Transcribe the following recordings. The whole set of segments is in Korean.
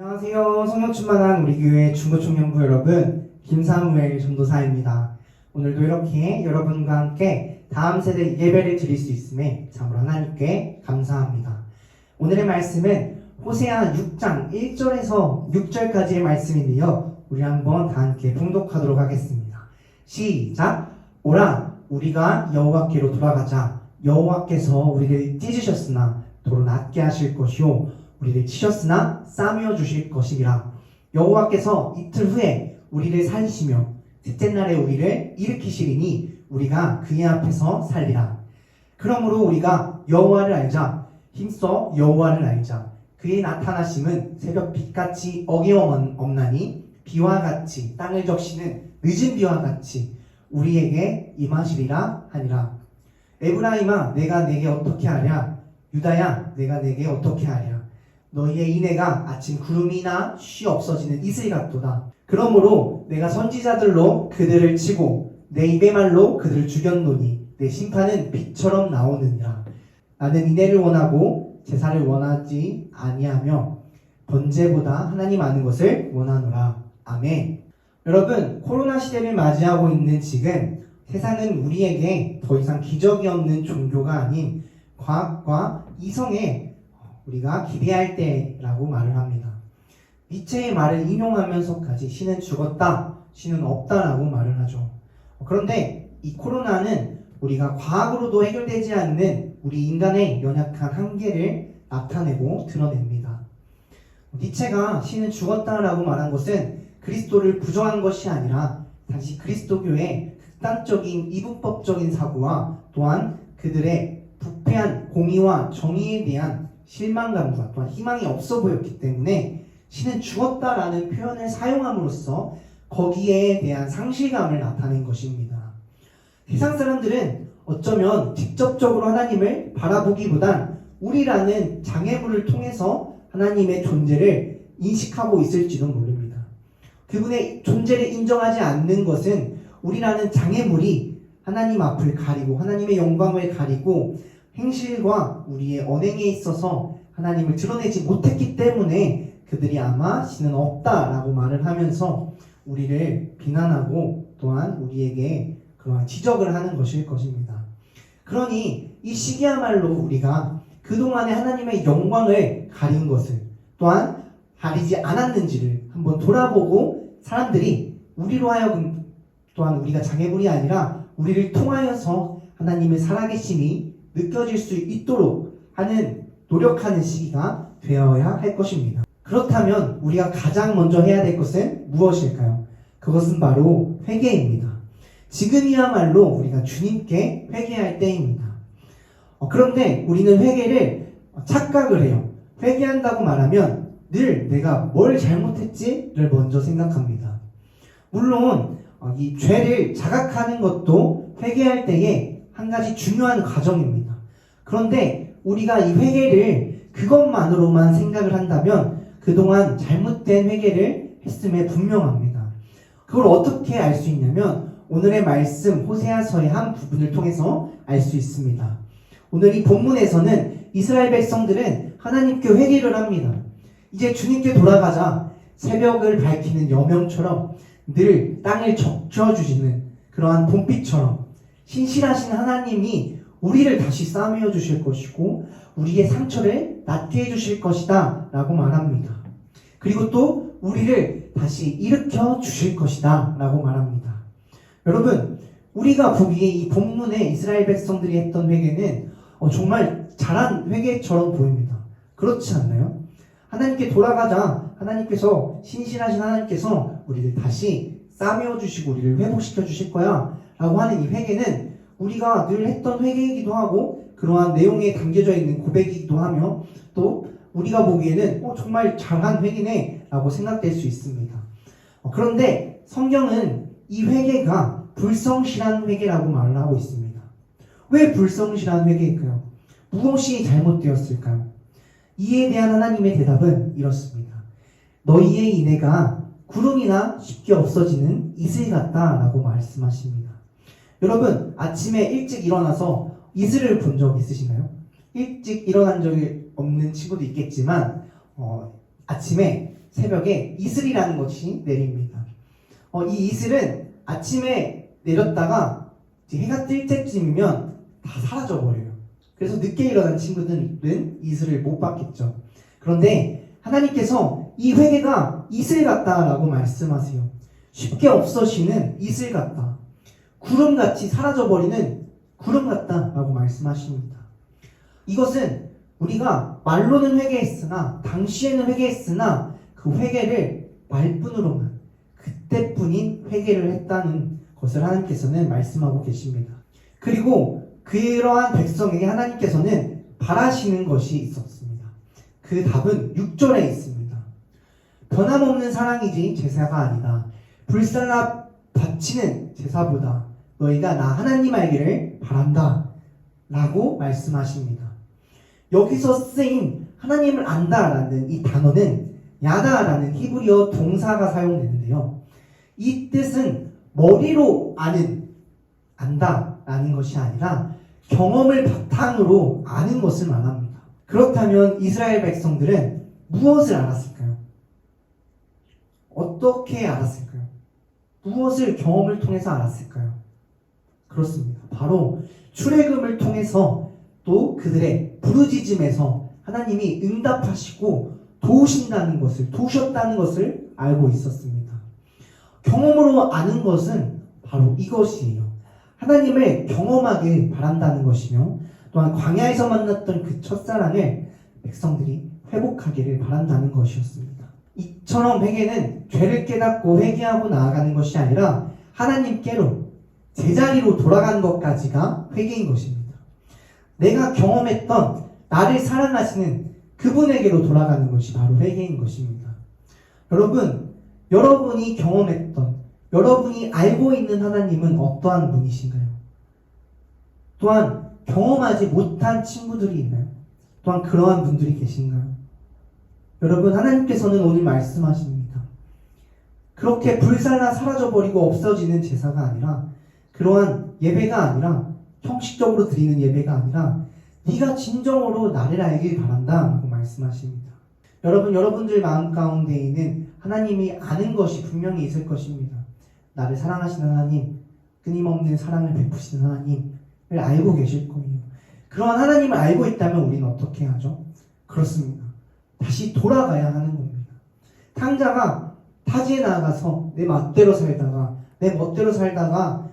안녕하세요. 성령충만한 우리 교회 중고청년부 여러분, 김사무엘 전도사입니다. 오늘도 이렇게 여러분과 함께 다음 세대 예배를 드릴 수 있음에 참으로 하나님께 감사합니다. 오늘의 말씀은 호세아 6장 1절에서 6절까지의 말씀인데요. 우리 한번 다 함께 봉독하도록 하겠습니다. 시작! 오라, 우리가 여호와께로 돌아가자. 여호와께서 우리를 찢으셨으나 도로 낫게 하실 것이요 우리를 치셨으나 싸매어 주실 것이니라. 여호와께서 이틀 후에 우리를 살리시며 셋째 날에 우리를 일으키시리니 우리가 그의 앞에서 살리라. 그러므로 우리가 여호와를 알자. 힘써 여호와를 알자. 그의 나타나심은 새벽 빛같이 어김없나니 비와 같이 땅을 적시는 늦은 비와 같이 우리에게 임하시리라 하니라. 에브라임아, 내가 내게 어떻게 하랴? 유다야, 내가 내게 어떻게 하랴? 너희의 인애가 아침 구름이나 쉬 없어지는 이슬 같도다. 그러므로 내가 선지자들로 그들을 치고 내 입의 말로 그들을 죽였노니 내 심판은 빛처럼 나오느니라. 나는 인애를 원하고 제사를 원하지 아니하며 번제보다 하나님 아는 것을 원하노라. 아멘. 여러분, 코로나 시대를 맞이하고 있는 지금 세상은 우리에게 더 이상 기적이 없는 종교가 아닌 과학과 이성에 우리가 기대할 때라고 말을 합니다. 니체의 말을 인용하면서까지 신은 죽었다, 신은 없다라고 말을 하죠. 그런데 이 코로나는 우리가 과학으로도 해결되지 않는 우리 인간의 연약한 한계를 나타내고 드러냅니다. 니체가 신은 죽었다라고 말한 것은 그리스도를 부정한 것이 아니라 당시 그리스도교의 극단적인 이분법적인 사고와 또한 그들의 부패한 공의와 정의에 대한 실망감과 또한 희망이 없어 보였기 때문에 신은 죽었다라는 표현을 사용함으로써 거기에 대한 상실감을 나타낸 것입니다. 세상 사람들은 어쩌면 직접적으로 하나님을 바라보기보단 우리라는 장애물을 통해서 하나님의 존재를 인식하고 있을지도 모릅니다. 그분의 존재를 인정하지 않는 것은 우리라는 장애물이 하나님 앞을 가리고 하나님의 영광을 가리고 행실과 우리의 언행에 있어서 하나님을 드러내지 못했기 때문에 그들이 아마 신은 없다라고 말을 하면서 우리를 비난하고 또한 우리에게 그러한 지적을 하는 것일 것입니다. 그러니 이 시기야말로 우리가 그동안의 하나님의 영광을 가린 것을 또한 가리지 않았는지를 한번 돌아보고 사람들이 우리로 하여금 또한 우리가 장애물이 아니라 우리를 통하여서 하나님의 살아계심이 느껴질 수 있도록 하는 노력하는 시기가 되어야 할 것입니다. 그렇다면 우리가 가장 먼저 해야 될 것은 무엇일까요? 그것은 바로 회개입니다. 지금이야말로 우리가 주님께 회개할 때입니다. 그런데 우리는 회개를 착각을 해요. 회개한다고 말하면 늘 내가 뭘 잘못했지를 먼저 생각합니다. 물론 이 죄를 자각하는 것도 회개할 때에 한 가지 중요한 과정입니다. 그런데 우리가 이 회개를 그것만으로만 생각을 한다면 그동안 잘못된 회개를 했음에 분명합니다. 그걸 어떻게 알 수 있냐면 오늘의 말씀 호세아서의 한 부분을 통해서 알 수 있습니다. 오늘 이 본문에서는 이스라엘 백성들은 하나님께 회개를 합니다. 이제 주님께 돌아가자. 새벽을 밝히는 여명처럼 늘 땅을 적셔주시는 그러한 봄빛처럼 신실하신 하나님이 우리를 다시 싸매어 주실 것이고 우리의 상처를 낫게 해주실 것이다 라고 말합니다. 그리고 또 우리를 다시 일으켜 주실 것이다 라고 말합니다. 여러분, 우리가 보기에 이 본문에 이스라엘 백성들이 했던 회개는 정말 잘한 회개처럼 보입니다. 그렇지 않나요? 하나님께 돌아가자. 하나님께서 신실하신 하나님께서 우리를 다시 싸매어 주시고 우리를 회복시켜 주실 거야 라고 하는 이 회개는 우리가 늘 했던 회개이기도 하고 그러한 내용에 담겨져 있는 고백이기도 하며 또 우리가 보기에는 정말 잘한 회개네 라고 생각될 수 있습니다. 그런데 성경은 이 회개가 불성실한 회개라고 말을 하고 있습니다. 왜 불성실한 회개일까요? 무엇이 잘못되었을까요? 이에 대한 하나님의 대답은 이렇습니다. 너희의 인애가 구름이나 쉽게 없어지는 이슬 같다라고 말씀하십니다. 여러분, 아침에 일찍 일어나서 이슬을 본 적 있으신가요? 일찍 일어난 적이 없는 친구도 있겠지만 아침에 새벽에 이슬이라는 것이 내립니다. 이 이슬은 아침에 내렸다가 이제 해가 뜰 때쯤이면 다 사라져버려요. 그래서 늦게 일어난 친구들은 이슬을 못 봤겠죠. 그런데 하나님께서 이 회개가 이슬 같다라고 말씀하세요. 쉽게 없어지는 이슬 같다. 구름같이 사라져버리는 구름 같다라고 말씀하십니다. 이것은 우리가 말로는 회개했으나 당시에는 회개했으나 그 회개를 말뿐으로만 그때뿐인 회개를 했다는 것을 하나님께서는 말씀하고 계십니다. 그리고 그러한 백성에게 하나님께서는 바라시는 것이 있었습니다. 그 답은 6절에 있습니다. 변함없는 사랑이지 제사가 아니다. 불살라 바치는 제사보다 너희가 나 하나님 알기를 바란다 라고 말씀하십니다. 여기서 쓰인 하나님을 안다라는 이 단어는 야다라는 히브리어 동사가 사용되는데요. 이 뜻은 머리로 안다라는 것이 아니라 경험을 바탕으로 아는 것을 말합니다. 그렇다면 이스라엘 백성들은 무엇을 알았을까요? 어떻게 알았을까요? 무엇을 경험을 통해서 알았을까요? 그렇습니다. 바로 출애굽을 통해서 또 그들의 부르짖음에서 하나님이 응답하시고 도우셨다는 것을 알고 있었습니다. 경험으로 아는 것은 바로 이것이에요. 하나님을 경험하길 바란다는 것이며 또한 광야에서 만났던 그 첫사랑을 백성들이 회복하기를 바란다는 것이었습니다. 이처럼 회개는 죄를 깨닫고 회개하고 나아가는 것이 아니라 하나님께로 제자리로 돌아가는 것까지가 회개인 것입니다. 내가 경험했던 나를 사랑하시는 그분에게로 돌아가는 것이 바로 회개인 것입니다. 여러분이 경험했던, 여러분이 알고 있는 하나님은 어떠한 분이신가요? 또한 경험하지 못한 친구들이 있나요? 또한 그러한 분들이 계신가요? 여러분, 하나님께서는 오늘 말씀하십니다. 그렇게 불살라 사라져버리고 없어지는 제사가 아니라, 그러한 예배가 아니라, 형식적으로 드리는 예배가 아니라 네가 진정으로 나를 알길 바란다 라고 말씀하십니다. 여러분들 마음 가운데에는 하나님이 아는 것이 분명히 있을 것입니다. 나를 사랑하시는 하나님, 끊임없는 사랑을 베푸시는 하나님을 알고 계실 거예요. 그러한 하나님을 알고 있다면 우리는 어떻게 하죠? 그렇습니다. 다시 돌아가야 하는 겁니다. 탕자가 타지에 나가서 내 멋대로 살다가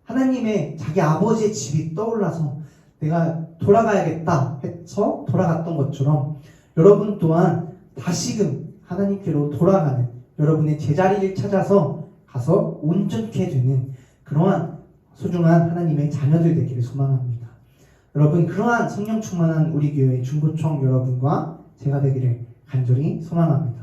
하나님의 자기 아버지의 집이 떠올라서 내가 돌아가야겠다 해서 돌아갔던 것처럼 여러분 또한 다시금 하나님께로 돌아가는 여러분의 제자리를 찾아서 가서 온전케 되는 그러한 소중한 하나님의 자녀들 되기를 소망합니다. 여러분, 그러한 성령 충만한 우리 교회 중고청 여러분과 제가 되기를 간절히 소망합니다.